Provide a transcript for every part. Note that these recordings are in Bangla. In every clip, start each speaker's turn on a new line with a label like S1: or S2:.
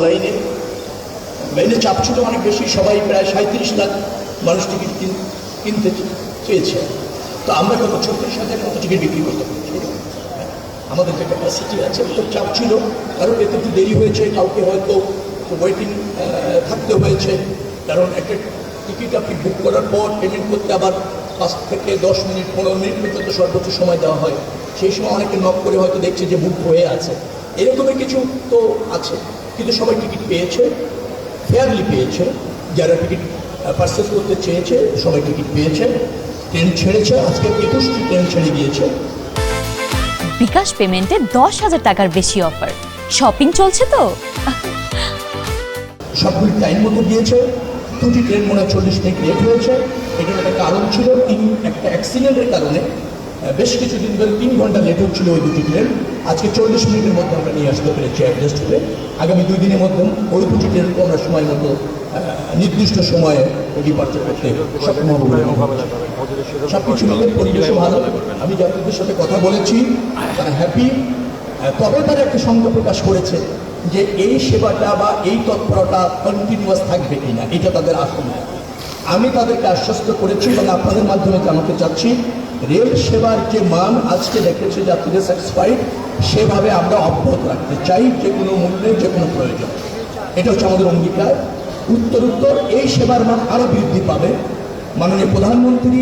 S1: লাইনে চাপ ছিল অনেক বেশি, সবাই প্রায় 37 লাখ মানুষ টিকিট কিনতে চেয়েছে। তো আমরা কত 36,000 মতো টিকিট বিক্রি করতে পারছি। আমাদের যে ক্যাপাসিটি আছে তো চাপ ছিল, কারণ এতে একটু দেরি হয়েছে, কাউকে হয়তো ওয়েটিং থাকতে হয়েছে। কারণ একটা টিকিট আপনি বুক করার পর পেমেন্ট করতে আবার 5 থেকে 10 মিনিট 15 মিনিট পর্যন্ত সর্বোচ্চ সময় দেওয়া হয়। সেই সময় অনেকে নক করে হয়তো দেখছে যে বুক হয়ে আছে, এরকমই কিছু তো আছে। কিন্তু সবাই টিকিট পেয়েছে, ফেয়ারলি পেয়েছে। যারা টিকিট পারচেস করতে চেয়েছে সবাই টিকিট পেয়েছে। ট্রেন ছেড়েছে, আজকে 21টি ট্রেন ছেড়ে গিয়েছে।
S2: বিকাশ পেমেন্টে 10,000 টাকার বেশি অফার, শপিং চলছে তো।
S1: সবগুলি টাইম মতো দিয়েছে। 2টি ট্রেন মনে হয় 40 মিনিট লেট হয়েছে। এটার একটা কারণ ছিল, একটা অ্যাক্সিডেন্টের কারণে বেশ কিছুদিন ধরে 3 ঘন্টা লেট হচ্ছিল ওই 2টি ট্রেন। আজকে 40 মিনিটের মধ্যে আমরা নিয়ে আসতে পেরেছি অ্যাডজাস্ট করে। আগামী 2 দিনের মধ্যে ওই 2টি ট্রেনকে আমরা সময় মতো নির্দিষ্ট সময়ে ডিপার্চার করতে সক্ষম হব। সব কিছু মিলে পরিবেশও ভালো। আমি যাত্রীদের সাথে কথা বলেছি, তারা হ্যাপি। তবে তারা একটা শঙ্কা প্রকাশ করেছে যে এই সেবাটা বা এই তৎপরতা কন্টিনিউয়াস থাকবে কিনা, এটা তাদের আশঙ্কা। আমি তাদেরকে আশ্বস্ত করেছি এবং আপনাদের মাধ্যমে জানাতে চাচ্ছি, রেল সেবার যে মান আজকে দেখেছে যাত্রীদের স্যাটিসফাইড, সেভাবে আমরা অব্যাহত রাখতে চাই, যে কোনো মূল্যে, যে কোনো প্রয়োজন। এটা হচ্ছে আমাদের অঙ্গীকার। উত্তরোত্তর এই সেবার মান আরও বৃদ্ধি পাবে। মাননীয় প্রধানমন্ত্রী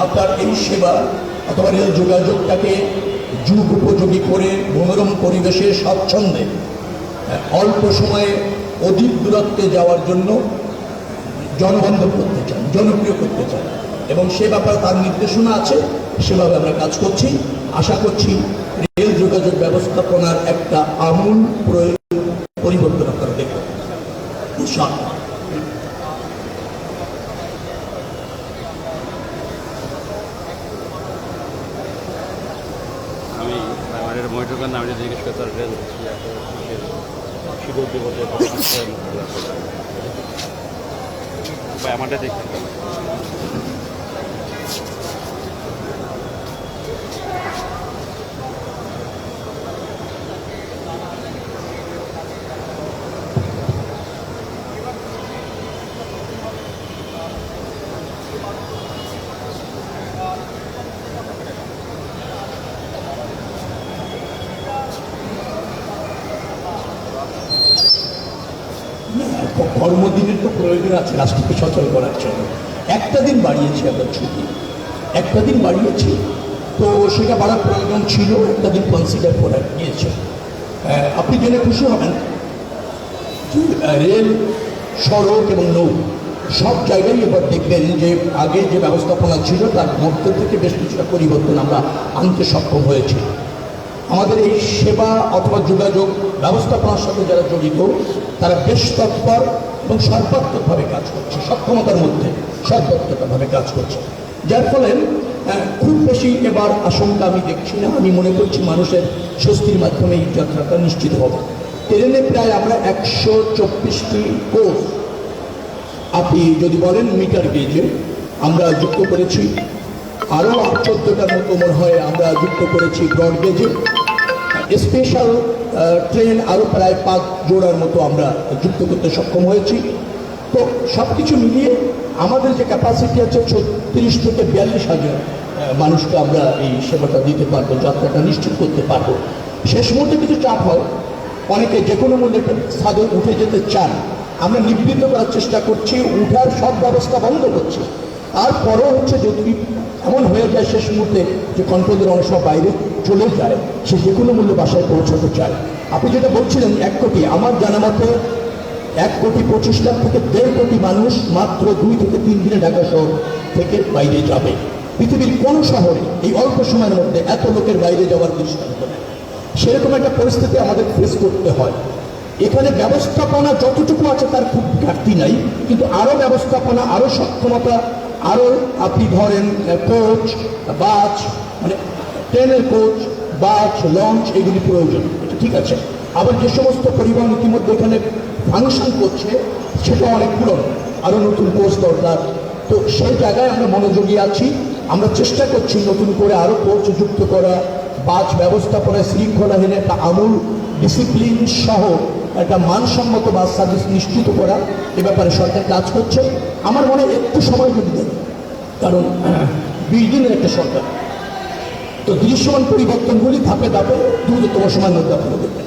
S1: আপনার এই সেবা অথবা রেল যোগাযোগটাকে যুগ উপযোগী করে মনোরম পরিবেশে স্বাচ্ছন্দ্যে অল্প সময়ে অধিক দূরত্বে যাওয়ার জন্য জনবান্ধব করতে চান, জনপ্রিয় করতে চান, এবং সে ব্যাপারে তার নির্দেশনা আছে। সেভাবে আমরা কাজ করছি। আশা করছি রেল যোগাযোগ ব্যবস্থাপনার একটা আমূল পরিবর্তন আপনারা দেখবেন ইনশাআল্লাহ।
S3: আমি আমাদের মহিটুকার নাম জিজ্ঞেস করতে রেল শিডিউল দেবো আমাদের দেখতে
S1: কর্মদিনের তো প্রয়োজন আছে রাষ্ট্রকে সচল করার জন্য। একটা দিন বাড়িয়েছি আমরা ছুটি, একটা দিন বাড়িয়েছি, তো সেটা বাড়ার প্রয়োজন ছিল, একটা দিন কনসিডার করা গিয়েছে। আপনি জেনে খুশি হবেন রেল, সড়ক এবং নৌ সব জায়গায় এবার দেখবেন যে আগে যে ব্যবস্থাপনা ছিল তার মধ্যে থেকে বেশ কিছুটা পরিবর্তন আমরা আনতে সক্ষম হয়েছি। আমাদের এই সেবা অথবা যোগাযোগ ব্যবস্থাপনার সাথে যারা জড়িত তারা বেশ তৎপর এবং সর্বাত্মকভাবে কাজ করছে, সক্ষমতার মধ্যে সর্বাত্মকভাবে কাজ করছে, যার ফলে খুব বেশি এবার আশঙ্কা আমি দেখছি না। আমি মনে করছি মানুষের স্বস্তির মাধ্যমে এই যাত্রাটা নিশ্চিত হবে। ট্রেনে প্রায় আমরা 124টি কোচ, আপনি যদি বলেন মিটার গেজে আমরা যুক্ত করেছি। আরও 14টার মতো মনে হয় আমরা যুক্ত করেছি ব্রড গেজে। স্পেশাল ট্রেন আরও প্রায় 5 জোড়ার মতো আমরা যুক্ত করতে সক্ষম হয়েছি। তো সব কিছু মিলিয়ে আমাদের যে ক্যাপাসিটি আছে 36 থেকে 42,000 মানুষকে আমরা এই সেবাটা দিতে পারবো, যাত্রাটা নিশ্চিত করতে পারবো। শেষ মুহূর্তে কিছু চাপ হয়, অনেকে যে কোনো মূল্যে ছাদে উঠে যেতে চান, আমরা নিবৃত্ত করার চেষ্টা করছি, উঠার সব ব্যবস্থা বন্ধ করছি। তারপরও হচ্ছে যদি এমন হয়ে যায় শেষ মুহূর্তে যে কন্ট্রোলের অনেক সব বাইরে চলে যায়, সে যে কোনো মূল্যে বাসায় পৌঁছাতে চায়। আপনি যেটা বলছিলেন 1 কোটি, আমার জানা মতে 1,25,00,000 থেকে 1.5 কোটি মানুষ মাত্র 2 থেকে 3 দিনে ঢাকা শহর থেকে বাইরে যাবে। পৃথিবীর কোনো শহরে এই অল্প সময়ের মধ্যে এত লোকের বাইরে যাওয়ার দৃষ্টান্ত নেই। সেরকম একটা পরিস্থিতি আমাদের ফেস করতে হয়। এখানে ব্যবস্থাপনা যতটুকু আছে তার খুব ঘাটতি নাই, কিন্তু আরও ব্যবস্থাপনা, আরও সক্ষমতা, আরও আপনি ধরেন কোচ, বাস, মানে ট্রেনের কোচ, বাস, লঞ্চ, এগুলি প্রয়োজন, এটা ঠিক আছে। আবার যে সমস্ত পরিবহন ইতিমধ্যে এখানে ফাংশন করছে সেটা অনেক পুরনো, আরও নতুন কোচ দরকার। তো সেই জায়গায় আমরা মনোযোগী আছি। আমরা চেষ্টা করছি নতুন করে আরও কোচ যুক্ত করা, বাস ব্যবস্থাপনায় শৃঙ্খলাহীন একটা আমূল ডিসিপ্লিন সহ একটা মানসম্মত বাস সার্ভিস নিশ্চিত করা এ ব্যাপারে সরকার কাজ করছে। আমার মনে হয় একটু সময় যদি দেয়, কারণ 20 দিনের একটা সরকার, তো দৃশ্যমান পরিবর্তনগুলি ধাপে ধাপে দ্রুততম সময়ের মধ্যে আপনারা দেখবেন।